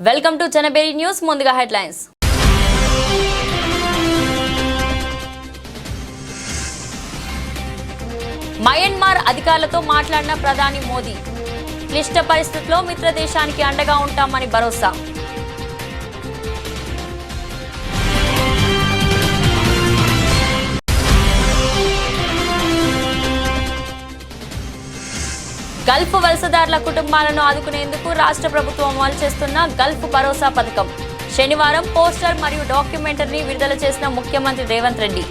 Welcome to జనబేరి news. ముందుగా headlines. Myanmar అధికారులతో మాట్లాడిన ప్రధాని మోదీ, క్లిష్ట పరిస్థితుల్లో మిత్ర దేశానికి అండగా ఉంటామని భరోసా. గల్ఫ్ వలసదారుల కుటుంబాలను ఆదుకునేందుకు రాష్ట్ర ప్రభుత్వం అమలు చేస్తున్న గల్ఫ్ భరోసా పథకం. శనివారం పోస్టర్ మరియు డాక్యుమెంటరీని విడుదల చేసిన ముఖ్యమంత్రి రేవంత్ రెడ్డి.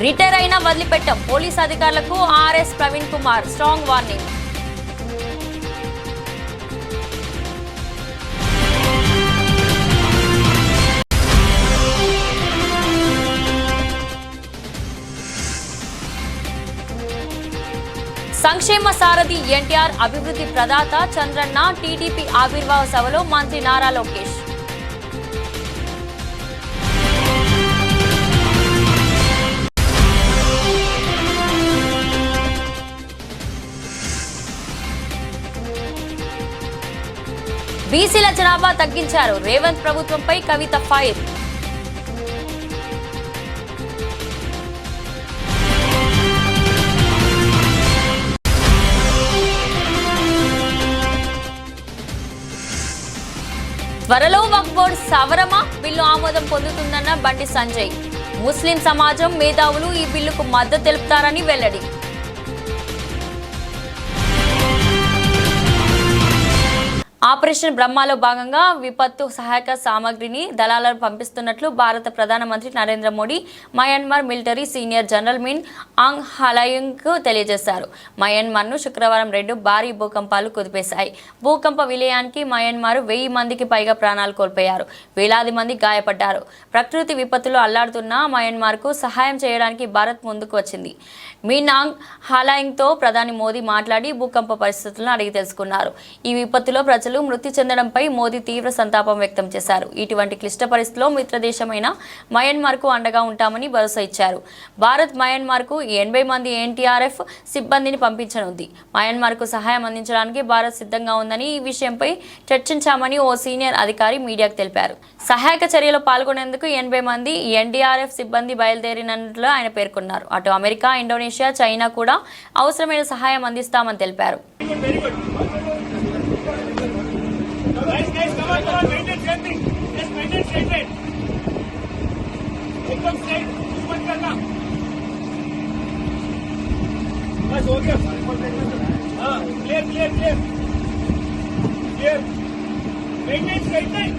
రిటైర్ అయినా వదిలిపెట్టాం, పోలీస్ అధికారులకు RS Praveen Kumar strong warning. సంక్షేమ సారథి ఎన్టీఆర్, అభివృద్ధి ప్రదాత చంద్రన్న టీడీపీ ఆవిర్భావ సభలో మంత్రి నారా లోకేష్. బీసీల జనాభా తగ్గించారు, రేవంత్ ప్రభుత్వంపై కవిత ఫైర్. త్వరలో వక్ఫ్ బోర్డు సవరణ బిల్లు ఆమోదం పొందుతుందన్న బండి సంజయ్. ముస్లిం సమాజం మేధావులు ఈ బిల్లుకు మద్దతు తెలుపుతారని వెల్లడి. ఆపరేషన్ బ్రహ్మలో భాగంగా విపత్తు సహాయక సామగ్రిని దళాలను పంపిస్తున్నట్లు భారత ప్రధానమంత్రి Narendra Modi Myanmar military senior general Min Aung హలాయింగ్కు తెలియజేశారు. మయన్మార్ను శుక్రవారం 2 భారీ భూకంపాలు కుదిపేశాయి. భూకంప విలయానికి మయన్మార్ 1000 మందికి పైగా ప్రాణాలు కోల్పోయారు, వేలాది మంది గాయపడ్డారు. ప్రకృతి విపత్తులు అల్లాడుతున్న మయన్మార్కు సహాయం చేయడానికి భారత్ ముందుకు వచ్చింది. మిన్ ఆంగ్ హలాయింగ్తో ప్రధాని మోదీ మాట్లాడి భూకంప పరిస్థితులను అడిగి తెలుసుకున్నారు. ఈ విపత్తులో ప్రజలు మృతి చెందడంపై మోదీ తీవ్ర సంతాపం వ్యక్తం చేశారు. ఇటువంటి క్లిష్ట పరిస్థితుల్లో మిత్రదేశమైన మయన్మార్కు అండగా ఉంటామని భరోసా ఇచ్చారు. భారత్ మయన్మార్కు 80 మంది ఎన్డీఆర్ఎఫ్ సిబ్బందిని పంపించనుంది. మయన్మార్కు సహాయం అందించడానికి భారత్ సిద్ధంగా ఉందని, ఈ విషయంపై చర్చించామని ఓ సీనియర్ అధికారి మీడియాకు తెలిపారు. సహాయక చర్యలో పాల్గొనేందుకు 80 మంది ఎన్డీఆర్ఎఫ్ సిబ్బంది బయలుదేరినట్లు ఆయన పేర్కొన్నారు. అటు అమెరికా, ఇండోనేషియా, చైనా కూడా అవసరమైన సహాయం అందిస్తామని తెలిపారు. Guys, come on, maintain straight. Just maintain straight. एकदम straight, कुछ मत करना. बस हो गया. हाँ, clear. Maintain straight line.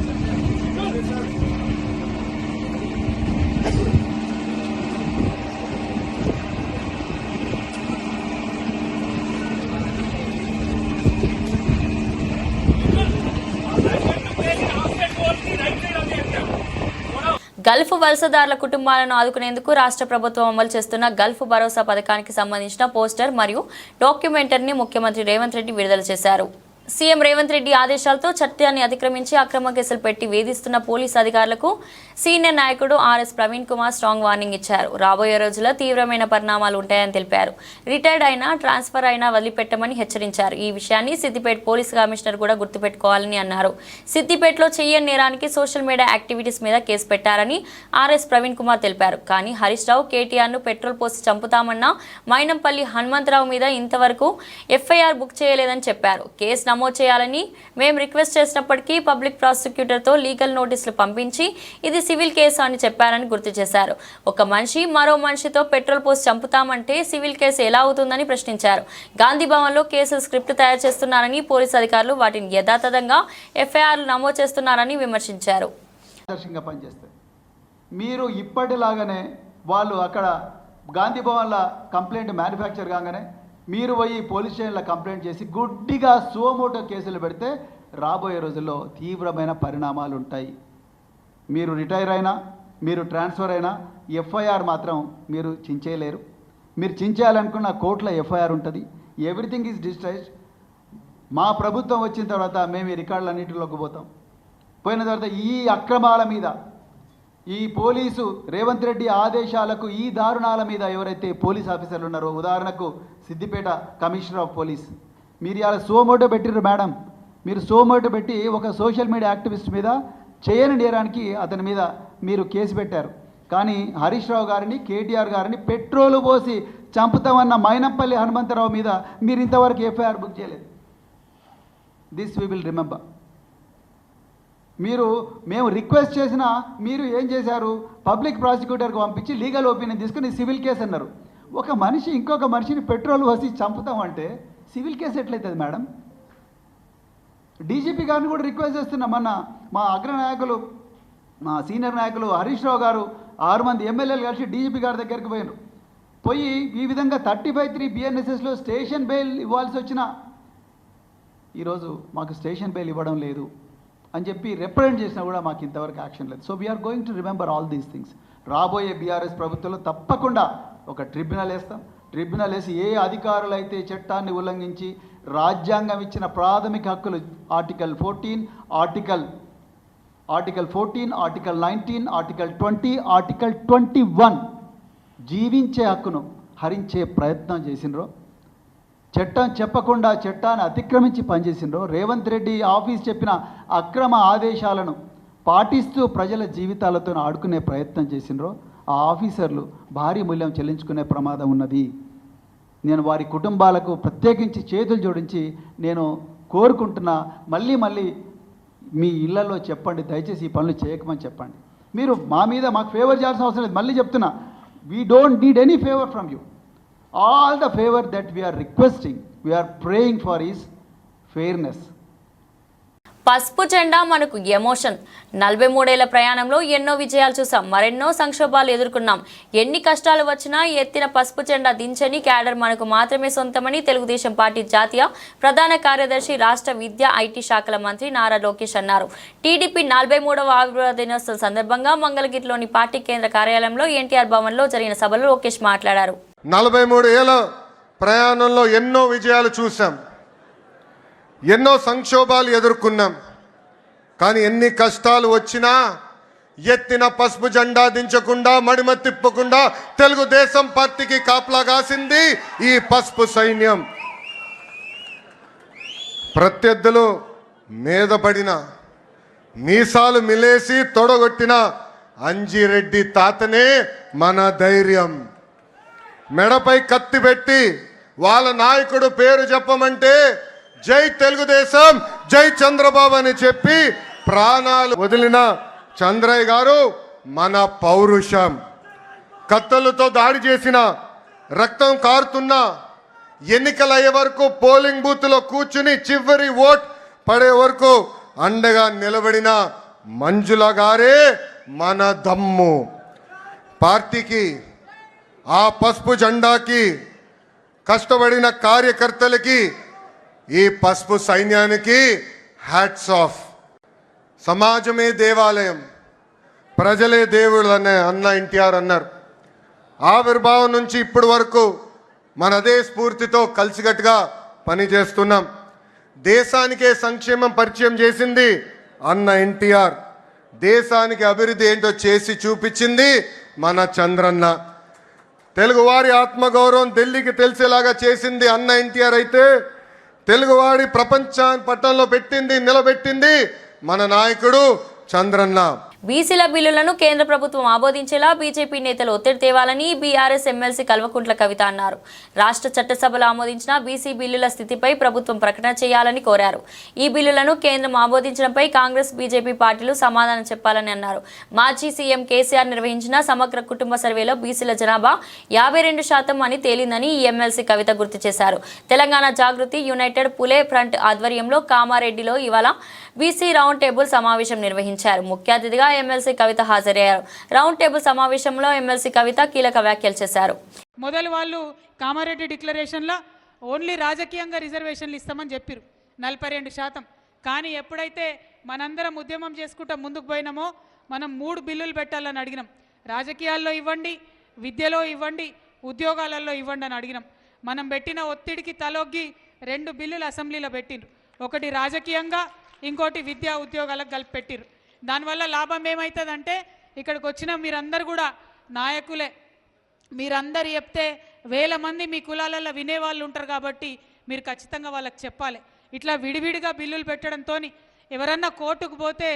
Gulf వలసదారుల కుటుంబాలను ఆదుకునేందుకు రాష్ట్ర ప్రభుత్వం అమలు చేస్తున్న గల్ఫ్ భరోసా పథకానికి సంబంధించిన పోస్టర్ మరియు డాక్యుమెంటరీని ముఖ్యమంత్రి రేవంత్ రెడ్డి విడుదల చేశారు. సీఎం రేవంత్ రెడ్డి ఆదేశాలతో చట్టాన్ని అతిక్రమించి అక్రమ కేసులు పెట్టి వేధిస్తున్న పోలీసు అధికారులకు సీనియర్ నాయకుడు RS Praveen Kumar strong warning ఇచ్చారు. రాబోయే రోజుల్లో తీవ్రమైన పరిణామాలు ఉంటాయని తెలిపారు. రిటైర్డ్ అయినా, ట్రాన్స్ఫర్ అయినా వదిలిపెట్టమని హెచ్చరించారు. ఈ విషయాన్ని సిద్దిపేట పోలీస్ కమిషనర్ కూడా గుర్తుపెట్టుకోవాలని అన్నారు. సిద్దిపేటలో చెయ్యని నేరానికి సోషల్ మీడియా యాక్టివిటీస్ మీద కేసు పెట్టారని ఆర్ఎస్ ప్రవీణ్ కుమార్ తెలిపారు. కానీ హరీష్ రావు, కేటీఆర్ను పెట్రోల్ పోసి చంపుతామన్న మైనంపల్లి హనుమంతరావు మీద ఇంతవరకు ఎఫ్ఐఆర్ బుక్ చేయలేదని చెప్పారు. కేసు నమోదు చేయాలని మేము రిక్వెస్ట్ చేసినప్పటికీ పబ్లిక్ ప్రాసిక్యూటర్తో లీగల్ నోటీసులు పంపించి ఇది సివిల్ కేసు అని చెప్పారని గుర్తు చేశారు. ఒక మనిషి మరో మనిషితో పెట్రోల్ పోసి చంపుతామంటే సివిల్ కేసు ఎలా అవుతుందని ప్రశ్నించారు. గాంధీ భవన్లో కేసుల స్క్రిప్ట్ తయారు చేస్తున్నారని, పోలీసు అధికారులు వాటిని యథాతథంగా ఎఫ్ఐఆర్లు నమోదు చేస్తున్నారని విమర్శించారు. మీరు ఇప్పటిలాగానే వాళ్ళు అక్కడ గాంధీ భవన్ల కంప్లైంట్ మ్యానుఫ్యాక్చర్ కాగానే మీరు పోయి పోలీస్ స్టేషన్లో కంప్లైంట్ చేసి గుడ్డిగా సుమోటో కేసులు పెడితే రాబోయే రోజుల్లో తీవ్రమైన పరిణామాలు ఉంటాయి. మీరు రిటైర్ అయినా, మీరు ట్రాన్స్ఫర్ అయినా ఎఫ్ఐఆర్ మాత్రం మీరు చించేయలేరు. మీరు చించేయాలనుకున్న కోర్టులో ఎఫ్ఐఆర్ ఉంటుంది. Everything is digitised. మా ప్రభుత్వం వచ్చిన తర్వాత మేము ఈ రికార్డులన్నింటిలోకి పోతాం. పోయిన తర్వాత ఈ అక్రమాల మీద ఈ పోలీసు రేవంత్ రెడ్డి ఆదేశాలకు ఈ దారుణాల మీద ఎవరైతే పోలీస్ ఆఫీసర్లు ఉన్నారో, ఉదాహరణకు సిద్దిపేట కమిషనర్ ఆఫ్ పోలీస్, మీరు ఇలా సోమోటో పెట్టిర్రు మేడం. మీరు సోమోటో పెట్టి ఒక సోషల్ మీడియా యాక్టివిస్ట్ మీద చేయని నేరానికి అతని మీద మీరు కేసు పెట్టారు. కానీ హరీష్ రావు గారిని, కేటీఆర్ గారిని పెట్రోలు పోసి చంపుతామన్న మైనంపల్లి హనుమంతరావు మీద మీరు ఇంతవరకు ఎఫ్ఐఆర్ బుక్ చేయలేదు. This we will remember. మేము రిక్వెస్ట్ చేసినా మీరు ఏం చేశారు, పబ్లిక్ ప్రాసిక్యూటర్కి పంపించి లీగల్ ఒపీనియన్ తీసుకుని సివిల్ కేసు అన్నారు. ఒక మనిషి ఇంకొక మనిషిని పెట్రోల్ పోసి చంపుతామంటే సివిల్ కేసు ఎట్లయితుంది మేడం? డీజీపీ గారిని కూడా రిక్వెస్ట్ చేస్తున్నాం. మొన్న మా అగ్రనాయకులు, మా సీనియర్ నాయకులు హరీష్ రావు గారు 6 మంది ఎమ్మెల్యేలు కలిసి డీజీపీ గారి దగ్గరికి పోయి ఈ విధంగా 35(3) BNSSలో స్టేషన్ బెయిల్ ఇవ్వాల్సి వచ్చినా ఈరోజు మాకు స్టేషన్ బెయిల్ ఇవ్వడం లేదు అని చెప్పి రిప్రజెంట్ చేసినా కూడా మాకు ఇంతవరకు యాక్షన్ లేదు. So we are going to remember all these things. రాబోయే బీఆర్ఎస్ ప్రభుత్వంలో తప్పకుండా ఒక ట్రిబ్యునల్ వేస్తాం. ట్రిబ్యునల్ వేసి ఏ అధికారులు అయితే చట్టాన్ని ఉల్లంఘించి రాజ్యాంగం ఇచ్చిన ప్రాథమిక హక్కులు ఆర్టికల్ 14, ఆర్టికల్ 19, ఆర్టికల్ 20, ఆర్టికల్ 21 జీవించే హక్కును హరించే ప్రయత్నం చేసినరో, చట్టం చెప్పకుండా చట్టాన్ని అతిక్రమించి పనిచేసినరో, రేవంత్ రెడ్డి ఆఫీస్ చెప్పిన అక్రమ ఆదేశాలను పాటిస్తూ ప్రజల జీవితాలతో ఆడుకునే ప్రయత్నం చేసినరో, ఆ ఆఫీసర్లు భారీ మూల్యం చెల్లించుకునే ప్రమాదం ఉన్నది. నేను వారి కుటుంబాలకు ప్రత్యేకించి చేతులు జోడించి నేను కోరుకుంటున్నా, మళ్ళీ మీ ఇళ్లలో చెప్పండి, దయచేసి ఈ పనులు చేయకమని చెప్పండి. మీరు మాకు ఫేవర్ చేయాల్సిన అవసరం లేదు. మళ్ళీ చెప్తున్నా, we don't need any favour from you. All the favor that we are requesting, we are praying for is fairness. పసుపు జెండా మనకు ఎమోషన్. 43 ఏళ్ల ప్రయాణంలో ఎన్నో విజయాలు చూసాం, మరెన్నో సంక్షోభాలు ఎదుర్కొన్నాం. ఎన్ని కష్టాలు వచ్చినా ఎత్తిన పసుపు జెండా దించని క్యాడర్ మనకు మాత్రమే సొంతమని తెలుగుదేశం పార్టీ జాతీయ ప్రధాన కార్యదర్శి, రాష్ట్ర విద్యా ఐటీ శాఖల మంత్రి నారా లోకేష్ అన్నారు. టీడీపీ 43వ ఆవిర్భావ దినోత్సవం సందర్భంగా మంగళగిరిలోని పార్టీ కేంద్ర కార్యాలయంలో ఎన్టీఆర్ భవన్లో జరిగిన సభలో లోకేష్ మాట్లాడారు. 43 ఏళ్ల ప్రయాణంలో ఎన్నో విజయాలు చూసాం, ఎన్నో సంక్షోభాలు ఎదుర్కొన్నాం. కానీ ఎన్ని కష్టాలు వచ్చినా ఎత్తిన పసుపు జెండా దించకుండా, మడిమ తిప్పకుండా తెలుగుదేశం పార్టీకి కాపలా కాసింది ఈ పసుపు సైన్యం. ప్రత్యర్థులు మీద పడిన, మీసాలు మిలేసి తొడగొట్టిన అంజిరెడ్డి తాతనే మన ధైర్యం. మెడపై కత్తి పెట్టి వాళ్ళ నాయకుడు పేరు చెప్పమంటే జై తెలుగుదేశం, జై చంద్రబాబు అని చెప్పి ప్రాణాలు వదిలిన చంద్రయ్య గారు మన పౌరుషం. కత్తులతో దాడి చేసిన, రక్తం కారుతున్న, ఎన్నికలయ్యే వరకు పోలింగ్ బూత్లో కూర్చుని చివరి ఓట్ పడే వరకు అండగా నిలబడిన మంజుల గారే మన దమ్ము. పార్టీకి, ఆ పసుపు జెండాకి కష్టపడిన కార్యకర్తలకి, ఈ పసుపు సైన్యానికి హ్యాట్స్ ఆఫ్. సమాజమే దేవాలయం, ప్రజలే దేవుళ్ళు అన్న ఎన్టీఆర్ అన్నారు. ఆవిర్భావం నుంచి ఇప్పటి వరకు మన అదే స్ఫూర్తితో కలిసికట్టుగా పనిచేస్తున్నాం. దేశానికే సంక్షేమం పరిచయం చేసింది అన్న ఎన్టీఆర్. దేశానికి అభివృద్ధి ఏంటో చేసి చూపించింది మన చంద్రన్న. తెలుగువారి ఆత్మగౌరవం ఢిల్లీకి తెలిసేలాగా చేసింది అన్న ఎన్టీఆర్ అయితే, తెలుగువాడి ప్రపంచాన్ని పట్టణంలో పెట్టింది, నిలబెట్టింది మన నాయకుడు చంద్రన్న. బీసీల బిల్లులను కేంద్ర ప్రభుత్వం ఆమోదించేలా బీజేపీ నేతలు ఒత్తిడి తేవాలని బీఆర్ఎస్ ఎమ్మెల్సీ కల్వకుంట్ల కవిత అన్నారు. రాష్ట్ర చట్టసభలో ఆమోదించిన బీసీ బిల్లుల స్థితిపై ప్రభుత్వం ప్రకటన చేయాలని కోరారు. ఈ బిల్లులను కేంద్రం ఆమోదించడంపై కాంగ్రెస్, బీజేపీ పార్టీలు సమాధానం చెప్పాలని అన్నారు. మాజీ సీఎం కేసీఆర్ నిర్వహించిన సమగ్ర కుటుంబ సర్వేలో బీసీల జనాభా 52% అని తేలిందని ఈ ఎమ్మెల్సీ కవిత గుర్తు చేశారు. తెలంగాణ జాగృతి యునైటెడ్ పులే ఫ్రంట్ ఆధ్వర్యంలో కామారెడ్డిలో ఇవాళ బీసీ రౌండ్ టేబుల్ సమావేశం నిర్వహించారు. ముఖ్య అతిథిగా ఎమ్మెల్సీ కవిత హాజరయ్యారు. రౌండ్ టేబుల్ సమావేశంలో ఎమ్మెల్సీ కవిత కీలక వ్యాఖ్యలు చేశారు. మొదలు వాళ్ళు కామారెడ్డి డిక్లరేషన్లో ఓన్లీ రాజకీయంగా రిజర్వేషన్లు ఇస్తామని చెప్పారు 42%. కానీ ఎప్పుడైతే మనందరం ఉద్యమం చేసుకుంటా ముందుకు పోయినామో మనం 3 బిల్లులు పెట్టాలని అడిగినాం. రాజకీయాల్లో ఇవ్వండి, విద్యలో ఇవ్వండి, ఉద్యోగాలలో ఇవ్వండి అని అడిగినాం. మనం పెట్టిన ఒత్తిడికి తలొగ్గి 2 బిల్లులు అసెంబ్లీలో పెట్టిండ్రు. ఒకటి రాజకీయంగా, ఇంకోటి విద్యా ఉద్యోగాలకు కలిపి పెట్టిరు. దానివల్ల లాభం ఏమవుతుందంటే ఇక్కడికి వచ్చిన మీరందరూ కూడా నాయకులే. మీరందరు చెప్తే వేల మంది మీ కులాలలో వినేవాళ్ళు ఉంటారు కాబట్టి మీరు ఖచ్చితంగా వాళ్ళకి చెప్పాలి. ఇట్లా విడివిడిగా బిల్లులు పెట్టడంతో ఎవరన్నా కోర్టుకు పోతే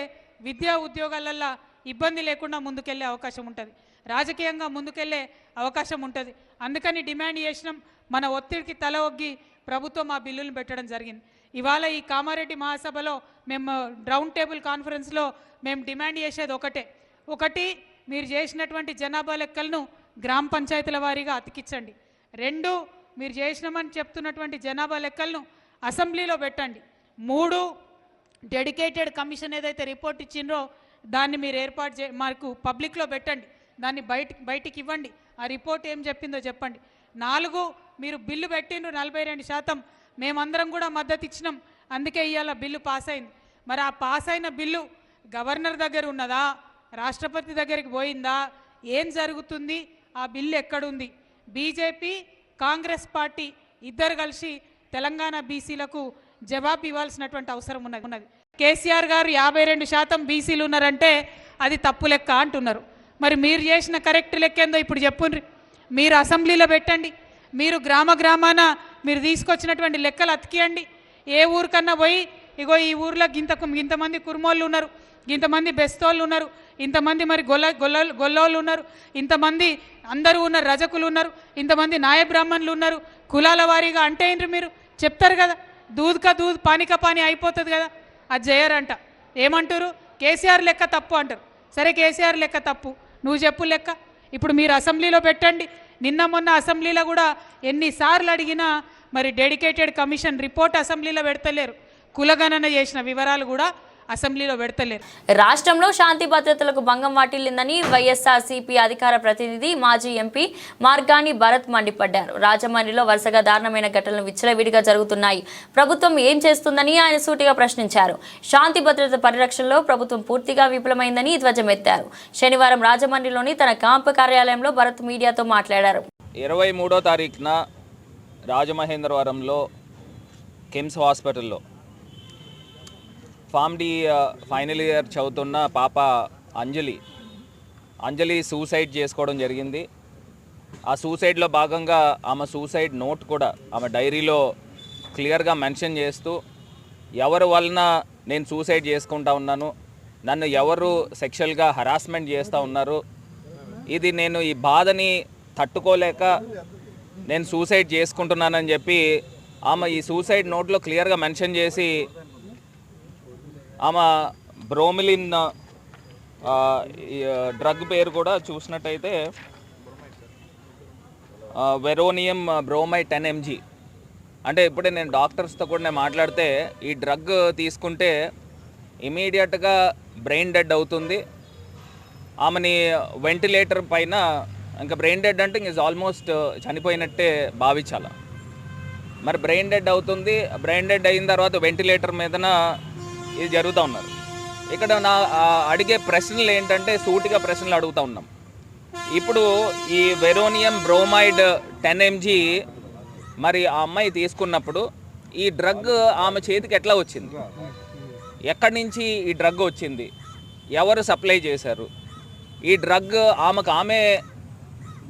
విద్యా ఉద్యోగాలల్లో ఇబ్బంది లేకుండా ముందుకెళ్ళే అవకాశం ఉంటుంది, రాజకీయంగా ముందుకెళ్ళే అవకాశం ఉంటుంది. అందుకని డిమాండ్ చేసినాం. మన ఒత్తిడికి తల ఒగ్గి ప్రభుత్వం ఆ బిల్లులను పెట్టడం జరిగింది. ఇవాళ ఈ కామారెడ్డి మహాసభలో మేము రౌండ్ టేబుల్ కాన్ఫరెన్స్లో మేము డిమాండ్ చేసేది ఒకటి మీరు చేసినటువంటి జనాభా లెక్కలను గ్రామ పంచాయతీల వారీగా అతికించండి. 2 మీరు చేసినామని చెప్తున్నటువంటి జనాభా లెక్కలను అసెంబ్లీలో పెట్టండి. 3 డెడికేటెడ్ కమిషన్ ఏదైతే రిపోర్ట్ ఇచ్చిండ్రో దాన్ని మీరు ఏర్పాటు మాకు పబ్లిక్లో పెట్టండి, దాన్ని బయటికి ఇవ్వండి. ఆ రిపోర్ట్ ఏం చెప్పిందో చెప్పండి. 4 మీరు బిల్లు పెట్టిండ్రు 42%, మేమందరం కూడా మద్దతు ఇచ్చినాం, అందుకే ఇవాళ బిల్లు పాస్ అయింది. మరి ఆ పాస్ అయిన బిల్లు గవర్నర్ దగ్గర ఉన్నదా, రాష్ట్రపతి దగ్గరికి పోయిందా, ఏం జరుగుతుంది, ఆ బిల్లు ఎక్కడుంది? బీజేపీ కాంగ్రెస్ పార్టీ ఇద్దరు కలిసి తెలంగాణ బీసీలకు జవాబు ఇవ్వాల్సినటువంటి అవసరం ఉన్నది. కేసీఆర్ గారు 52% బీసీలు ఉన్నారంటే అది తప్పు లెక్క అంటున్నారు. మరి మీరు చేసిన కరెక్ట్ లెక్క ఏందో ఇప్పుడు చెప్పుండ్రి. మీరు అసెంబ్లీలో పెట్టండి, మీరు గ్రామాన మీరు తీసుకొచ్చినటువంటి లెక్కలు అతికియండి. ఏ ఊరికన్నా పోయి ఇగో ఈ ఊర్లో ఇంతమంది కుర్మోళ్ళు ఉన్నారు, ఇంతమంది బెస్తోళ్ళు ఉన్నారు, ఇంతమంది మరి గొల్లోళ్ళు ఉన్నారు, ఇంతమంది అందరూ ఉన్నారు, రజకులు ఉన్నారు, ఇంతమంది నాయ బ్రాహ్మణులు ఉన్నారు, కులాల వారీగా అంటే ఏంటి మీరు చెప్తారు కదా. దూద్ పానిక పాని అయిపోతుంది కదా. అది చేయరంట. ఏమంటారు? కేసీఆర్ లెక్క తప్పు అంటారు. సరే కేసీఆర్ లెక్క తప్పు, నువ్వు చెప్పు లెక్క. ఇప్పుడు మీరు అసెంబ్లీలో పెట్టండి. నిన్న మొన్న అసెంబ్లీలో కూడా ఎన్నిసార్లు అడిగినా మరి డెడికేటెడ్ కమిషన్ రిపోర్ట్ అసెంబ్లీలో పెడతలేరు, కులగణన చేసిన వివరాలు కూడా అసెంబ్లీలో పెడతలేరు. రాష్ట్రంలో శాంతి భద్రతలకు భంగం వాటిల్లిందని వైఎస్ఆర్సీపీ అధికార ప్రతినిధి మాజీ ఎంపీ మార్గాని భరత్ మండిపడ్డారు. రాజమండ్రిలో వరుసగా దారుణమైన ఘటనలు విచ్చలవిడిగా జరుగుతున్నాయి, ప్రభుత్వం ఏం చేస్తుందని ఆయన సూటిగా ప్రశ్నించారు. శాంతి భద్రత పరిరక్షణలో ప్రభుత్వం పూర్తిగా విఫలమైందని ధ్వజమెత్తారు. శనివారం రాజమండ్రిలోని తన క్యాంపు కార్యాలయంలో భరత్ మీడియాతో మాట్లాడారు. 23వ తారీఖున రాజమహేంద్రవరంలో కిమ్స్ హాస్పిటల్లో ఫామ్ డి ఫైనల్ ఇయర్ చదువుతున్న పాప అంజలి సూసైడ్ చేసుకోవడం జరిగింది. ఆ సూసైడ్లో భాగంగా ఆమె సూసైడ్ నోట్ కూడా ఆమె డైరీలో క్లియర్గా మెన్షన్ చేస్తూ ఎవరి వలన నేను సూసైడ్ చేసుకుంటా ఉన్నాను, నన్ను ఎవరు సెక్షువల్గా హరాస్మెంట్ చేస్తూ ఉన్నారు, ఇది నేను ఈ బాధని తట్టుకోలేక నేను సూసైడ్ చేసుకుంటున్నానని చెప్పి ఆమె ఈ సూసైడ్ నోట్లో క్లియర్గా మెన్షన్ చేసి ఆమె బ్రోమిలిన్ డ్రగ్ పేరు కూడా చూసినట్టయితే వెరోనియం బ్రోమైడ్ 10 mg. అంటే ఇప్పుడే నేను డాక్టర్స్తో కూడా నేను మాట్లాడితే ఈ డ్రగ్ తీసుకుంటే ఇమీడియట్గా బ్రెయిన్ డెడ్ అవుతుంది, ఆమెని వెంటిలేటర్ పైన, ఇంకా బ్రెయిన్ డెడ్ అంటే ఇంక ఆల్మోస్ట్ చనిపోయినట్టే భావించాలి. మరి బ్రెయిన్ డెడ్ అవుతుంది, బ్రెయిన్ డెడ్ అయిన తర్వాత వెంటిలేటర్ మీదన ఇది జరుగుతూ ఉన్నారు. ఇక్కడ నా అడిగే ప్రశ్నలు ఏంటంటే సూటిగా ప్రశ్నలు అడుగుతూ ఉన్నాం. ఇప్పుడు ఈ వెరోనియం బ్రోమైడ్ 10 mg మరి ఆ అమ్మాయి తీసుకున్నప్పుడు ఈ డ్రగ్ ఆమె చేతికి ఎట్లా వచ్చింది, ఎక్కడి నుంచి ఈ డ్రగ్ వచ్చింది, ఎవరు సప్లై చేశారు, ఈ డ్రగ్ ఆమె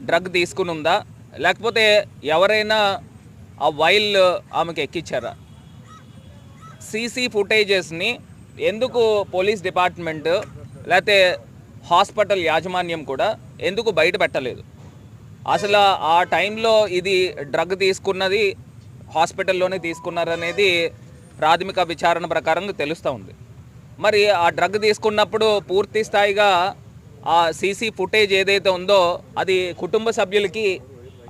డ్రగ్ తీసుకుని ఉందా లేకపోతే ఎవరైనా ఆ వైల్ ఆమెకు ఎక్కించారా? సీసీ ఫుటేజెస్ని ఎందుకు పోలీస్ డిపార్ట్మెంట్ లేకపోతే హాస్పిటల్ యాజమాన్యం కూడా ఎందుకు బయట పెట్టలేదు? అసలు ఆ టైంలో ఇది డ్రగ్ తీసుకున్నది హాస్పిటల్లోనే తీసుకున్నారనేది ప్రాథమిక విచారణ ప్రకారంగా తెలుస్తూ ఉంది. మరి ఆ డ్రగ్ తీసుకున్నప్పుడు పూర్తి స్థాయిగా ఆ సీసీ ఫుటేజ్ ఏదైతే ఉందో అది కుటుంబ సభ్యులకి,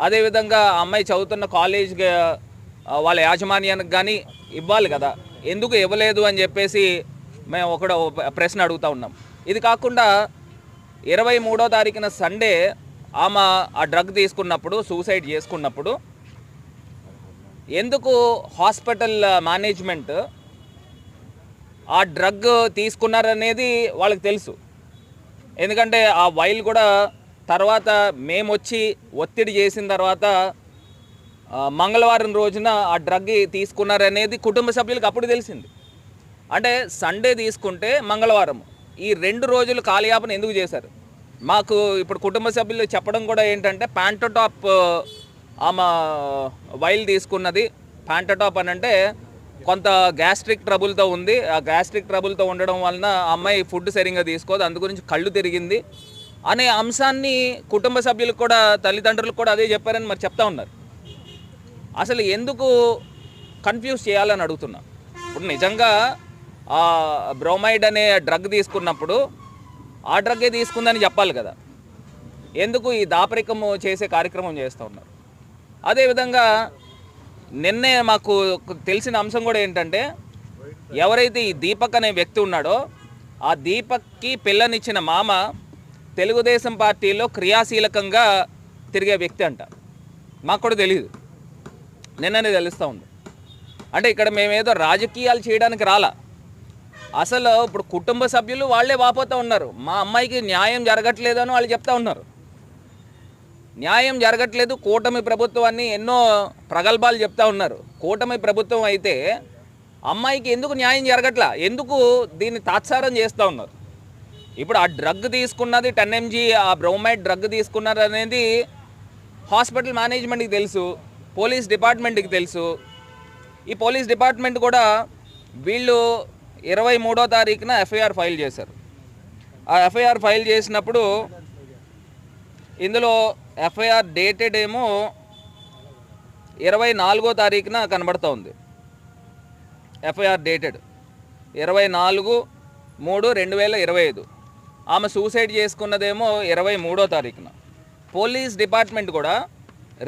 అదేవిధంగా ఆ అమ్మాయి చదువుతున్న కాలేజ్ వాళ్ళ యాజమాన్యానికి కానీ ఇవ్వాలి కదా, ఎందుకు ఇవ్వలేదు అని చెప్పేసి మేము ఒక ప్రశ్న అడుగుతూ ఉన్నాం. ఇది కాకుండా 23వ తారీఖున సండే ఆమె ఆ డ్రగ్ తీసుకున్నప్పుడు, సూసైడ్ చేసుకున్నప్పుడు ఎందుకు హాస్పిటల్ మేనేజ్మెంట్ ఆ డ్రగ్ తీసుకున్నారనేది వాళ్ళకి తెలుసు. ఎందుకంటే ఆ వైల్ కూడా తర్వాత మేము వచ్చి ఒత్తిడి చేసిన తర్వాత మంగళవారం రోజున ఆ డ్రగ్ తీసుకున్నారనేది కుటుంబ సభ్యులకు అప్పుడు తెలిసింది. అంటే సండే తీసుకుంటే మంగళవారం, ఈ 2 రోజులు కాలయాపన ఎందుకు చేశారు? మాకు ఇప్పుడు కుటుంబ సభ్యులు చెప్పడం కూడా ఏంటంటే ప్యాంటోటాప్ ఆమె వైల్ తీసుకున్నది. ప్యాంటోటాప్ అని అంటే కొంత గ్యాస్ట్రిక్ ట్రబుల్తో ఉంది. ఆ గ్యాస్ట్రిక్ ట్రబుల్తో ఉండడం వలన ఆ అమ్మాయి ఫుడ్ సరిగ్గా తీసుకోదు, అందు గురించి కళ్ళు తిరిగింది అనే అంశాన్ని కుటుంబ సభ్యులకు కూడా తల్లిదండ్రులకు కూడా అదే చెప్పారని మరి చెప్తా ఉన్నారు. అసలు ఎందుకు కన్ఫ్యూజ్ చేయాలని అడుగుతున్నా. ఇప్పుడు నిజంగా ఆ బ్రోమైడ్ అనే డ్రగ్ తీసుకున్నప్పుడు ఆ డ్రగ్గే తీసుకుందని చెప్పాలి కదా, ఎందుకు ఈ దాపరికము చేసే కార్యక్రమం చేస్తూ ఉన్నారు. అదేవిధంగా నిన్నే మాకు తెలిసిన అంశం కూడా ఏంటంటే ఎవరైతే ఈ దీపక్ అనే వ్యక్తి ఉన్నాడో ఆ దీపక్కి పిల్లనిచ్చిన మామ తెలుగుదేశం పార్టీలో క్రియాశీలకంగా తిరిగే వ్యక్తి అంట. మాకు కూడా తెలియదు, నిన్ననే తెలుస్తూ ఉంది. అంటే ఇక్కడ మేమేదో రాజకీయాలు చేయడానికి రాలా. అసలు ఇప్పుడు కుటుంబ సభ్యులు వాళ్ళే వాపోతూ ఉన్నారు, మా అమ్మాయికి న్యాయం జరగట్లేదు అని వాళ్ళు చెప్తా ఉన్నారు. న్యాయం జరగట్లేదు, కూటమి ప్రభుత్వాన్ని ఎన్నో ప్రగల్భాలు చెప్తా ఉన్నారు. కూటమి ప్రభుత్వం అయితే అమ్మాయికి ఎందుకు న్యాయం జరగట్లా, ఎందుకు దీన్ని తాత్సారం చేస్తూ ఉన్నారు. ఇప్పుడు ఆ డ్రగ్ తీసుకున్నది 10 mg ఆ బ్రోమైడ్ డ్రగ్ తీసుకున్నారు అనేది హాస్పిటల్ మేనేజ్మెంట్కి తెలుసు, పోలీస్ డిపార్ట్మెంట్కి తెలుసు. ఈ పోలీస్ డిపార్ట్మెంట్ కూడా వీళ్ళు 23వ తారీఖున ఎఫ్ఐఆర్ ఫైల్ చేశారు. ఆ ఎఫ్ఐఆర్ ఫైల్ చేసినప్పుడు ఇందులో ఎఫ్ఐఆర్ డేటెడ్ ఏమో 24వ తారీఖున కనబడుతూ ఉంది. FIR dated 24/3/2025. ఆమె సూసైడ్ చేసుకున్నదేమో 23వ తారీఖున. పోలీస్ డిపార్ట్మెంట్ కూడా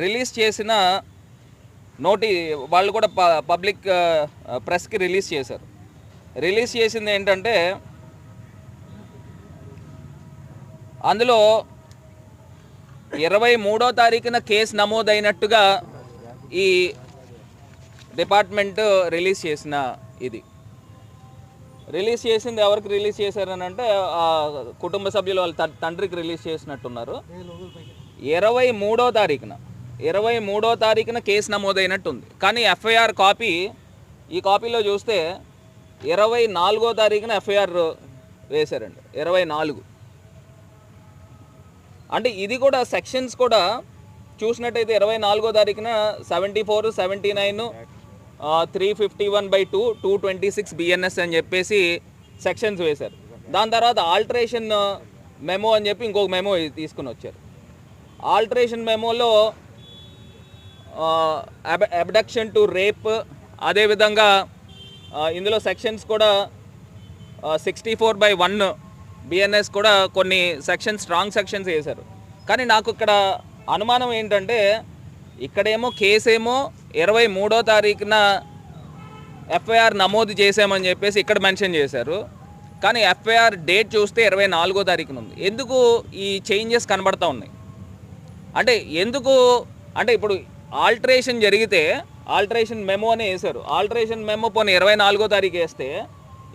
రిలీజ్ చేసిన వాళ్ళు కూడా పబ్లిక్ ప్రెస్కి రిలీజ్ చేశారు. రిలీజ్ చేసింది ఏంటంటే అందులో 23వ తారీఖున కేసు నమోదైనట్టుగా ఈ డిపార్ట్మెంట్ రిలీజ్ చేసిన ఇది. రిలీజ్ చేసింది ఎవరికి రిలీజ్ చేశారని అంటే ఆ కుటుంబ సభ్యులు వాళ్ళ తండ్రికి రిలీజ్ చేసినట్టున్నారు. 23వ తారీఖున కేసు నమోదైనట్టుంది. కానీ ఎఫ్ఐఆర్ కాపీ, ఈ కాపీలో చూస్తే 24వ తారీఖున ఎఫ్ఐఆర్ వేశారండి. 24 అంటే ఇది కూడా సెక్షన్స్ కూడా చూసినట్టయితే 24వ తారీఖున 74, 79, 351/2, 226 BNS అని చెప్పేసి సెక్షన్స్ వేశారు. దాని తర్వాత ఆల్టరేషన్ మెమో అని చెప్పి ఇంకొక మెమో తీసుకుని వచ్చారు. ఆల్టరేషన్ మెమోలో అబ్డక్షన్ టు రేప్, అదేవిధంగా ఇందులో సెక్షన్స్ కూడా 64/1 BNS కూడా కొన్ని సెక్షన్స్ స్ట్రాంగ్ సెక్షన్స్ వేశారు. కానీ నాకు ఇక్కడ అనుమానం ఏంటంటే ఇక్కడేమో కేసేమో 23వ తారీఖున ఎఫ్ఐఆర్ నమోదు చేసామని చెప్పేసి ఇక్కడ మెన్షన్ చేశారు. కానీ ఎఫ్ఐఆర్ డేట్ చూస్తే 24వ తారీఖున ఉంది. ఎందుకు ఈ చేంజెస్ కనబడతా ఉన్నాయి అంటే ఎందుకు అంటే ఇప్పుడు ఆల్టరేషన్ జరిగితే ఆల్టరేషన్ మెమో అని వేశారు. ఆల్టరేషన్ మెమో పోనీ 24వ తారీఖు వేస్తే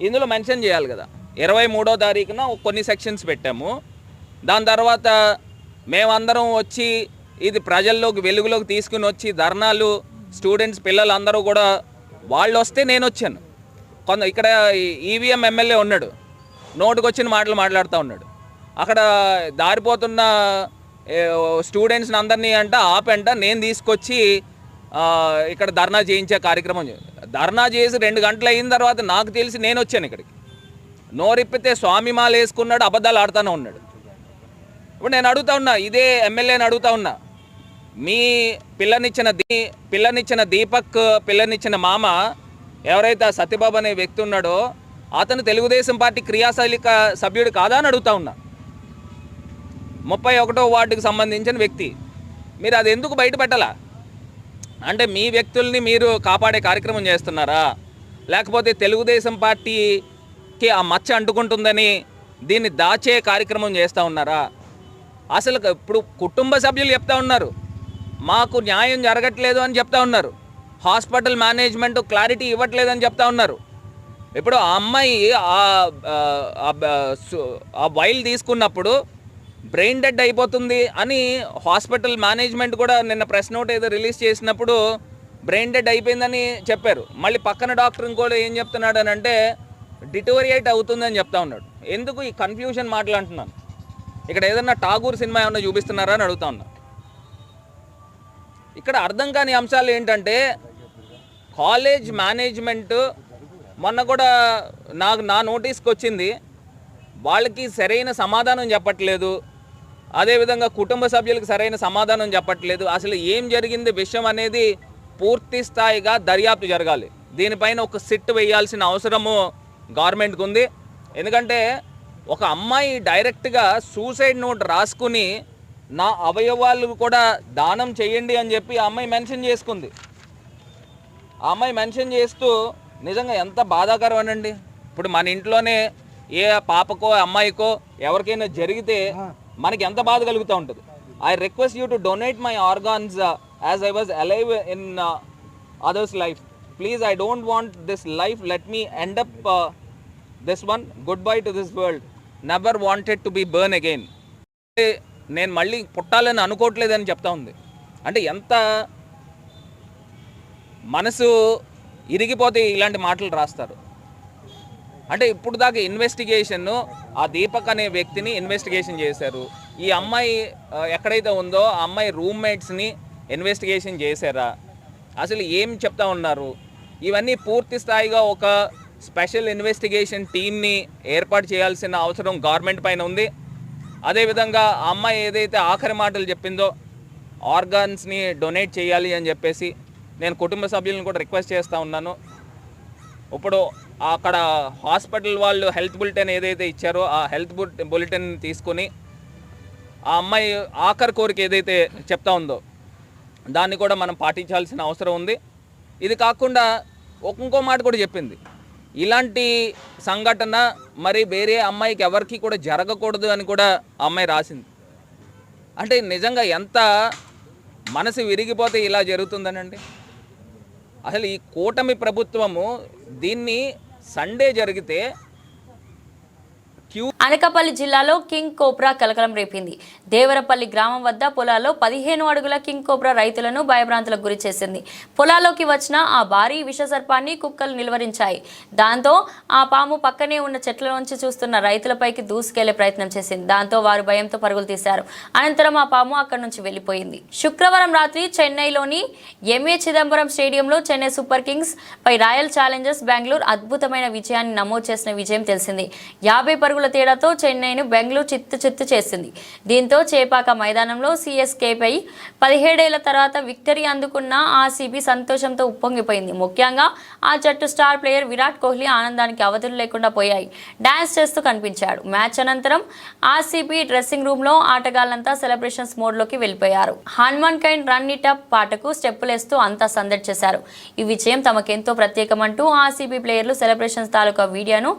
ఇందులో మెన్షన్ చేయాలి కదా. 23వ తారీఖున కొన్ని సెక్షన్స్ పెట్టాము. దాని తర్వాత మేమందరం వచ్చి ఇది ప్రజల్లోకి వెలుగులోకి తీసుకుని వచ్చి ధర్నాలు, స్టూడెంట్స్ పిల్లలందరూ కూడా వాళ్ళు వస్తే నేను వచ్చాను. ఇక్కడ ఈవీఎం ఎమ్మెల్యే ఉన్నాడు, నోటుకొచ్చిన మాటలు మాట్లాడుతూ ఉన్నాడు. అక్కడ దారిపోతున్న స్టూడెంట్స్ని అందరినీ ఆపంట నేను తీసుకొచ్చి ఇక్కడ ధర్నా చేయించే కార్యక్రమం. ధర్నా చేసి 2 గంటలు అయిన తర్వాత నాకు తెలిసి నేను వచ్చాను ఇక్కడికి. నోరిప్పితే స్వామి మాల వేసుకున్నాడు, అబద్ధాలు ఆడుతూనే ఉన్నాడు. ఇప్పుడు నేను అడుగుతా ఉన్నా, ఇదే ఎమ్మెల్యేని అడుగుతా ఉన్నా, మీ పిల్లనిచ్చిన దీపక్ పిల్లనిచ్చిన మామ ఎవరైతే సత్యబాబు అనే వ్యక్తి ఉన్నాడో అతను తెలుగుదేశం పార్టీ క్రియాశీలక సభ్యుడు కాదా అని అడుగుతా ఉన్నా. 31వ వార్డుకి సంబంధించిన వ్యక్తి. మీరు అది ఎందుకు బయట పెట్టాలా? అంటే మీ వ్యక్తుల్ని మీరు కాపాడే కార్యక్రమం చేస్తున్నారా, లేకపోతే తెలుగుదేశం పార్టీకి ఆ మచ్చ అంటుకుంటుందని దీన్ని దాచే కార్యక్రమం చేస్తూ ఉన్నారా? అసలు ఇప్పుడు కుటుంబ సభ్యులు చెప్తా ఉన్నారు మాకు న్యాయం జరగట్లేదు అని చెప్తా ఉన్నారు. హాస్పిటల్ మేనేజ్మెంట్ క్లారిటీ ఇవ్వట్లేదని చెప్తా ఉన్నారు. ఇప్పుడు ఆ అమ్మాయి ఆ వైల్ తీసుకున్నప్పుడు బ్రెయిన్ డెడ్ అయిపోతుంది అని హాస్పిటల్ మేనేజ్మెంట్ కూడా నిన్న ప్రెస్ నోట్ ఏదో రిలీజ్ చేసినప్పుడు బ్రెయిన్ డెడ్ అయిపోయిందని చెప్పారు. మళ్ళీ పక్కన డాక్టర్ ఇంకోటి ఏం చెప్తున్నాడు అని అంటే డిటోరియేట్ అవుతుందని చెప్తా ఉన్నాడు. ఎందుకు ఈ కన్ఫ్యూజన్ మాట్లాడుతున్నాను ఇక్కడ ఏదన్నా ఠాగూర్ సినిమా ఏమన్నా చూపిస్తున్నారా అని అడుగుతా ఉన్నా. ఇక్కడ అర్థం కాని అంశాలు ఏంటంటే కాలేజ్ మేనేజ్మెంట్ మొన్న కూడా నా నోటీస్కి వచ్చింది, వాళ్ళకి సరైన సమాధానం చెప్పట్లేదు, అదేవిధంగా కుటుంబ సభ్యులకు సరైన సమాధానం చెప్పట్లేదు. అసలు ఏం జరిగింది విషయం అనేది పూర్తి స్థాయిగా దర్యాప్తు జరగాలి. దీనిపైన ఒక సిట్ వేయాల్సిన అవసరము గవర్నమెంట్కి ఉంది. ఎందుకంటే ఒక అమ్మాయి డైరెక్ట్గా సూసైడ్ నోట్ రాసుకుని నా అవయవాలు కూడా దానం చేయండి అని చెప్పి ఆ అమ్మాయి మెన్షన్ చేసుకుంది. ఆ అమ్మాయి మెన్షన్ చేస్తూ నిజంగా ఎంత బాధాకరం అండి. ఇప్పుడు మన ఇంట్లోనే ఏ పాపకో అమ్మాయికో ఎవరికైనా జరిగితే మనకి ఎంత బాధ కలుగుతూ ఉంటుంది. I request you to donate my organs as I was alive in others life. Please, I don't want this life, let me end up this one. Good bye to this world, never wanted to be born again. నేను మళ్ళీ పుట్టాలని అనుకోవట్లేదని చెప్తా ఉంది. అంటే ఎంత మనసు ఇరిగిపోతే ఇలాంటి మాటలు రాస్తారు. అంటే ఇప్పుడు దాకా ఇన్వెస్టిగేషన్, ఆ దీపక్ అనే వ్యక్తిని ఇన్వెస్టిగేషన్ చేశారు. ఈ అమ్మాయి ఎక్కడైతే ఉందో ఆ అమ్మాయి రూమ్మేట్స్ని ఇన్వెస్టిగేషన్ చేశారా, అసలు ఏం చెప్తా ఉన్నారు, ఇవన్నీ పూర్తి స్థాయిగా ఒక స్పెషల్ ఇన్వెస్టిగేషన్ టీమ్ని ఏర్పాటు చేయాల్సిన అవసరం గవర్నమెంట్ పైన ఉంది. అదేవిధంగా ఆ అమ్మాయి ఏదైతే ఆఖరి మాటలు చెప్పిందో ఆర్గాన్స్ని డొనేట్ చేయాలి అని చెప్పేసి నేను కుటుంబ సభ్యులను కూడా రిక్వెస్ట్ చేస్తూ ఉన్నాను. ఇప్పుడు అక్కడ హాస్పిటల్ వాళ్ళు హెల్త్ బులెటిన్ ఏదైతే ఇచ్చారో ఆ హెల్త్ బులెటిన్ తీసుకొని ఆ అమ్మాయి ఆఖరి కోరిక ఏదైతే చెప్తా ఉందో దాన్ని కూడా మనం పాటించాల్సిన అవసరం ఉంది. ఇది కాకుండా ఇంకో మాట కూడా చెప్పింది, ఇలాంటి సంఘటన మరి వేరే అమ్మాయికి ఎవరికి కూడా జరగకూడదు అని కూడా ఆ అమ్మాయి రాసింది. అంటే నిజంగా ఎంత మనసు విరిగిపోతే ఇలా జరుగుతుందనండి. అసలు ఈ కూటమి ప్రభుత్వము దీన్ని సండే జరిగితే అనకాపల్లి జిల్లాలో కింగ్ కోబ్రా కలకలం రేపింది. దేవరపల్లి గ్రామం వద్ద పొలాల్లో 15 అడుగుల కింగ్ కోబ్రా రైతులను భయభ్రాంతులకు గురి చేసింది. పొలాల్లోకి వచ్చిన ఆ భారీ విషసర్పాన్ని కుక్కలు నిలువరించాయి. దాంతో ఆ పాము పక్కనే ఉన్న చెట్లలోంచి చూస్తున్న రైతులపైకి దూసుకెళ్లే ప్రయత్నం చేసింది. దాంతో వారు భయంతో పరుగులు తీశారు. అనంతరం ఆ పాము అక్కడి నుంచి వెళ్లిపోయింది. శుక్రవారం రాత్రి చెన్నైలోని ఎంఏ చిదంబరం స్టేడియంలో చెన్నై సూపర్ కింగ్స్ పై రాయల్ ఛాలెంజర్స్ బెంగళూరు అద్భుతమైన విజయాన్ని నమోదు చేసిన విషయం తెలిసింది. 50 పరుగుల తేడాతో చెన్నైను బెంగళూరు చిత్తు చేసింది. దీంతో చేపాక మైదానంలో సిఎస్కేపై 17 ఏళ్ల తర్వాత విక్టరీ అందుకున్న ఆర్సీబీ సంతోషంతో ఉప్పొంగిపోయింది. ముఖ్యంగా ఆ జట్టు స్టార్ ప్లేయర్ విరాట్ కోహ్లీ ఆనందానికి అవధులు లేకుండా పోయాయి. డాన్స్ చేస్తూ కనిపించాడు. మ్యాచ్ అనంతరం ఆర్సీబీ డ్రెస్సింగ్ రూమ్ లో ఆటగాళ్లంతా సెలబ్రేషన్స్ మోడ్లోకి వెళ్ళిపోయారు. Hanuman kind run it up పాటకు స్టెప్పులేస్తూ అంతా సందడి చేశారు. ఈ విజయం తమకెంతో ప్రత్యేకమంటూ ఆర్సీబీ ప్లేయర్లు సెలబ్రేషన్స్ తాలూకా వీడియోను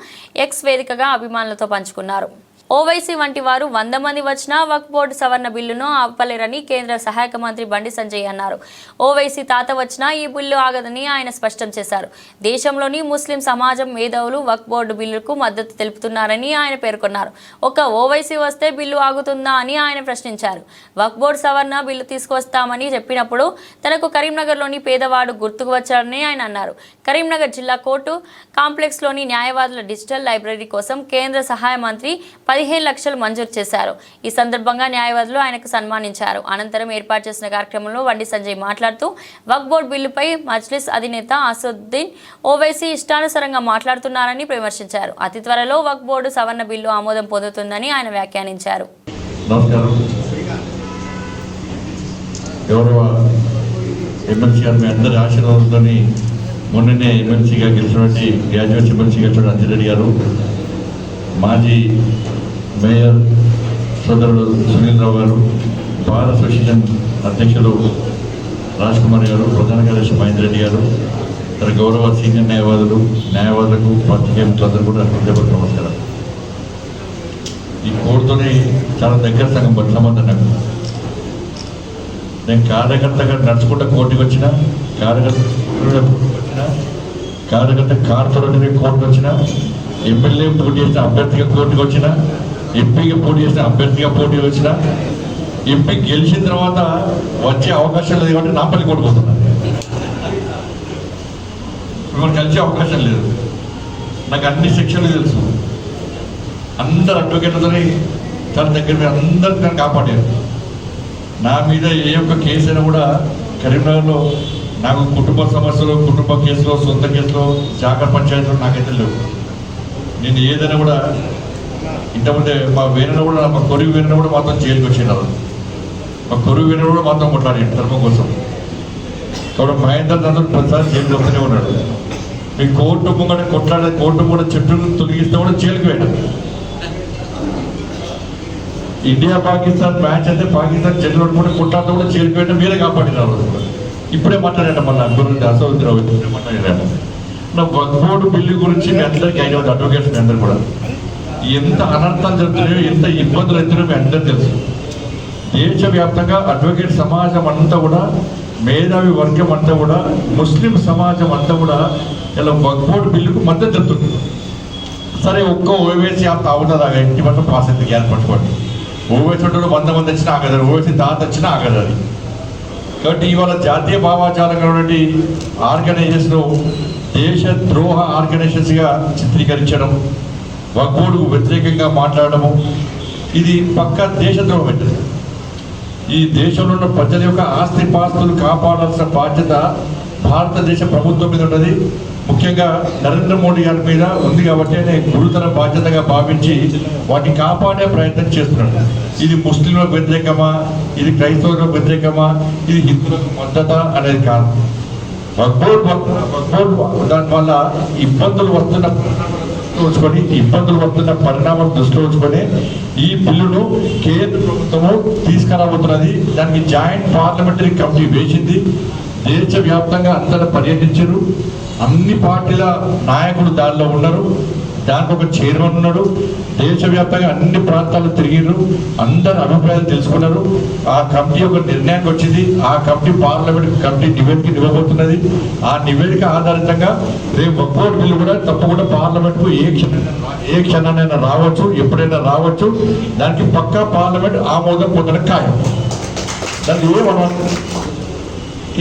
ఎక్స్ వేదికగా అభిమానులతో పంచుకున్నారు. ఓవైసీ వంటి వారు 100 మంది వచ్చినా వక్ఫ్ బోర్డు సవరణ బిల్లును ఆపలేరని కేంద్ర సహాయక మంత్రి బండి సంజయ్ అన్నారు. ఓవైసీ తాత వచ్చినా ఈ బిల్లు ఆగదని ఆయన స్పష్టం చేశారు. దేశంలోని ముస్లిం సమాజం మేధావులు వక్ఫ్ బోర్డు బిల్లుకు మద్దతు తెలుపుతున్నారని ఆయన పేర్కొన్నారు. ఒక ఓవైసీ వస్తే బిల్లు ఆగుతుందా అని ఆయన ప్రశ్నించారు. వక్ఫ్ బోర్డు సవరణ బిల్లు తీసుకువస్తామని చెప్పినప్పుడు తనకు కరీంనగర్లోని పేదవాడు గుర్తుకు వచ్చారని ఆయన అన్నారు. కరీంనగర్ జిల్లా కోర్టు కాంప్లెక్స్లోని న్యాయవాదుల డిజిటల్ లైబ్రరీ కోసం కేంద్ర సహాయ మంత్రి 15 లక్షలు మంజూరు చేశారు. ఈ సందర్భంగా న్యాయవాదులు ఆయనకు సన్మానించారు. అనంతరం ఏర్పాటు చేసిన కార్యక్రమంలో బండి సంజయ్ మాట్లాడుతూ వక్ఫ్ బోర్డు బిల్లుపై మజ్లిస్ అధినేత అసదుద్దీన్ ఓవైసీ ఇష్టానుసారంగా మాట్లాడుతున్నారని విమర్శించారు. అతి త్వరలో వక్ఫ్ బోర్డు సవరణ బిల్లు ఆమోదం పొందుతుందని ఆయన వ్యాఖ్యానించారు. మొన్ననే ఎమ్మెల్సీగా గెలిచినటువంటి గ్రాడ్యుయేట్ ఎమ్మెల్సీగా చూడండి అంజిరెడ్డి గారు, మాజీ మేయర్ సోదరుడు సునీల్రావు గారు, బార్ అసోసియేషన్ అధ్యక్షులు రాజ్ కుమార్ గారు, ప్రధాన కార్యదర్శి మహేందర్ రెడ్డి గారు, ఇతర గౌరవ సీనియర్ న్యాయవాదులకు పాత్రికేయ మిత్రులందరూ కూడా హృదయపూర్వక నమస్కారం. ఈ కోర్టుతోనే చాలా దగ్గర సంబంధం నాకు. నేను కార్యకర్తగా నడుచుకుంటూ కోర్టుకు వచ్చిన, కార్యకర్త కారుతో కోర్టుకు వచ్చిన, ఎమ్మెల్యే పోటీ చేసిన అభ్యర్థిగా కోర్టుకు వచ్చిన, ఎంపీగా పోటీ చేసిన అభ్యర్థిగా పోటీ వచ్చిన, ఎంపీ గెలిచిన తర్వాత వచ్చే అవకాశం లేదు కాబట్టి నాపల్లి కోరుకుంటున్నాను. మిమ్మల్ని కలిసే అవకాశం లేదు. నాకు అన్ని సెక్షన్లు తెలుసు. అందరు అడ్వకేట్లతో చాలా దగ్గర మీరు అందరికీ నన్ను కాపాడారు. నా మీద ఏ ఒక్క కేసు అయినా కూడా కరీంనగర్లో నాకు కుటుంబ సమస్యలు, కుటుంబ కేసులో, సొంత కేసులో, జాగర్ పంచాయతీలో నాకైతే లేవు. నేను ఏదైనా కూడా ఇంతకుముందే మా వేరే కూడా మా కొరుగు వేరే కూడా మాత్రం జైలుకి వచ్చినారు. మా కొరుగు వేరే కూడా మాత్రం కొట్లాడి ధర్మం కోసం. కాబట్టి మహేందర్ నందన్ ప్రతిసారి జైలు వస్తూనే ఉన్నాడు. మీ కోర్టు ముంగట కొట్లాడే కోర్టు కూడా చెట్టును తొలగిస్తే కూడా జైలుకి పోయినాడు. ఇండియా పాకిస్తాన్ మ్యాచ్ అయితే పాకిస్తాన్ జైలు కూడా కొట్లాడితే కూడా జైలుకి పోయినా మీరే కాపాడినారు. ఇప్పుడే మాట్లాడాడు మన గురించి అసౌద్రావు ఇప్పుడే మాట్లాడాడు. నా వక్ఫ్ బిల్లు గురించి మీ అందరికీ ఐడియా ఉంది. అడ్వకేట్స్ మీ అందరు కూడా ఎంత అనర్థాలు జరుగుతున్నాయో, ఎంత ఇబ్బందులు అవుతున్నాయో మీ అందరూ తెలుసు. దేశవ్యాప్తంగా అడ్వకేట్ సమాజం అంతా కూడా, మేధావి వర్గం అంతా కూడా, ముస్లిం సమాజం అంతా కూడా ఇలా వక్ఫ్ బిల్లుకు మద్దతు చెప్తుంది. సరే ఒక్క ఓవేసి అవుతుందా ఇంటి పట్ల పాస్ అయితే గ్యాస్ పట్టుకోండి. ఓవేసి ఉంటే 100 మంది వచ్చినా ఆగదు, ఓవేసి దాత వచ్చినా ఆగదు అది. కాబట్టి ఇవాళ జాతీయ భావాచారంగా ఉన్నటువంటి ఆర్గనైజేషన్ దేశ ద్రోహ ఆర్గనైజేషన్స్గా చిత్రీకరించడం, వక్ఫ్కు వ్యతిరేకంగా మాట్లాడము, ఇది పక్క దేశద్రోహం పెట్టింది. ఈ దేశంలో ఉన్న ప్రజల యొక్క ఆస్తి పాస్తులు కాపాడాల్సిన బాధ్యత భారతదేశ ప్రభుత్వం మీద ఉన్నది. ముఖ్యంగా నరేంద్ర మోడీ గారి మీద ఉంది కాబట్టి ఆయన గురుతర బాధ్యతగా భావించి వాటిని కాపాడే ప్రయత్నం చేస్తున్నాడు. ఇది ముస్లింలకు వ్యతిరేకమా, ఇది క్రైస్తవులకు వ్యతిరేకమా, ఇది హిందువులకు మద్దత అనేది కాదు. దాని వల్ల ఇబ్బందులు వస్తున్న పరిణామాలు దృష్టిలో ఉంచుకొని ఈ బిల్లును కేంద్ర ప్రభుత్వము తీసుకురాబోతున్నది. దానికి జాయింట్ పార్లమెంటరీ కమిటీ వేసింది. దేశవ్యాప్తంగా అందరూ పర్యటించారు. అన్ని పార్టీల నాయకులు దానిలో ఉన్నారు. దానికి ఒక చైర్మన్ ఉన్నాడు. దేశవ్యాప్తంగా అన్ని ప్రాంతాలు తిరిగిరు. అందరు అభిప్రాయాలు తెలుసుకున్నారు. ఆ కమిటీ ఒక నిర్ణయానికి వచ్చింది. ఆ కమిటీ పార్లమెంట్ కమిటీ నివేదిక ఇవ్వబోతున్నది. ఆ నివేదిక ఆధారితంగా రేపు వక్ఫ్ బిల్లు కూడా తప్పకుండా పార్లమెంట్కు ఏ క్షణానైనా రావచ్చు, ఎప్పుడైనా రావచ్చు. దానికి పక్కా పార్లమెంట్ ఆమోదం పొందడం ఖాయం. దానికి ఏమన్నా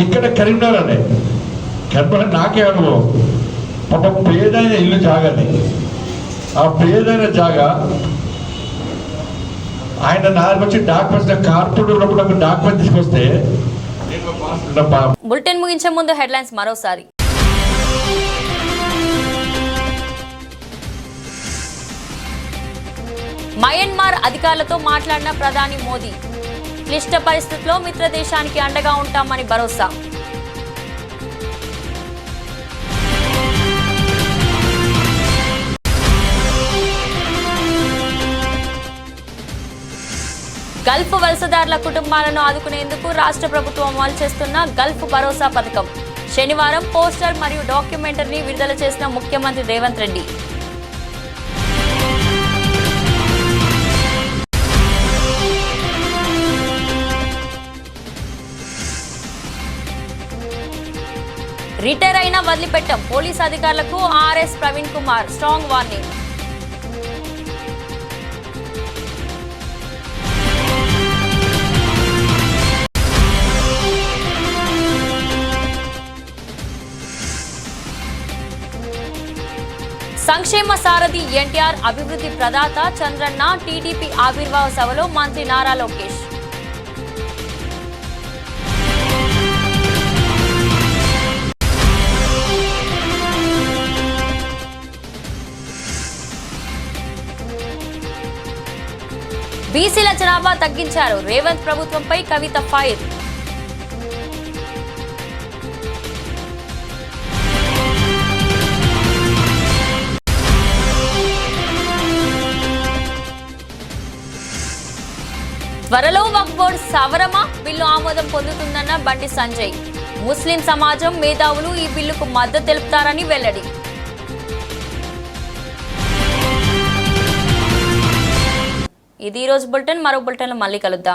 ఇక్కడ కరీంనగర్ అనే కరీంనగర్ నాకే అనుభవం. పాపం పేదైన ఇల్లు జాగది. ఆ పేదైన జాగా ఆయన నాకు వచ్చి డాక్యుమెంట్స్ కార్పొరేట్ ఉన్నప్పుడు డాక్యుమెంట్ తీసుకొస్తే బులెటిన్ ముగించే ముందు హెడ్లైన్స్ మరోసారి. మయన్మార్ అధికారులతో మాట్లాడిన ప్రధాని మోదీ, క్లిష్ట పరిస్థితుల్లో మిత్ర దేశానికి అండగా ఉంటామని భరోసా. గల్ఫ్ వలసదారుల కుటుంబాలను ఆదుకునేందుకు రాష్ట్ర ప్రభుత్వం అమలు చేస్తున్న గల్ఫ్ భరోసా పథకం. శనివారం పోస్టర్ మరియు డాక్యుమెంటరీని విడుదల చేసిన ముఖ్యమంత్రి రేవంత్ రెడ్డి. రిటైర్ అయినా వదిలిపెట్టాం, పోలీస్ అధికారులకు RS Praveen Kumar strong warning. సంక్షేమ సారథి ఎన్టీఆర్, అభివృద్ధి ప్రదాత చంద్రన్న టీడీపీ ఆవిర్భావ సభలో మంత్రి నారా లోకేష్. బీసీల జనాభా తగ్గించారు, రేవంత్ ప్రభుత్వంపై కవిత ఫైర్. త్వరలో వక్ఫ్ బోర్డు సవరణ బిల్లు ఆమోదం పొందుతుందన్న బండి సంజయ్. ముస్లిం సమాజం మేధావులు ఈ బిల్లుకు మద్దతు తెలుపుతారని వెల్లడి. ఇది ఈ రోజు బులెటిన్. మరో బులెటిన్లో మళ్ళీ కలుద్దాం.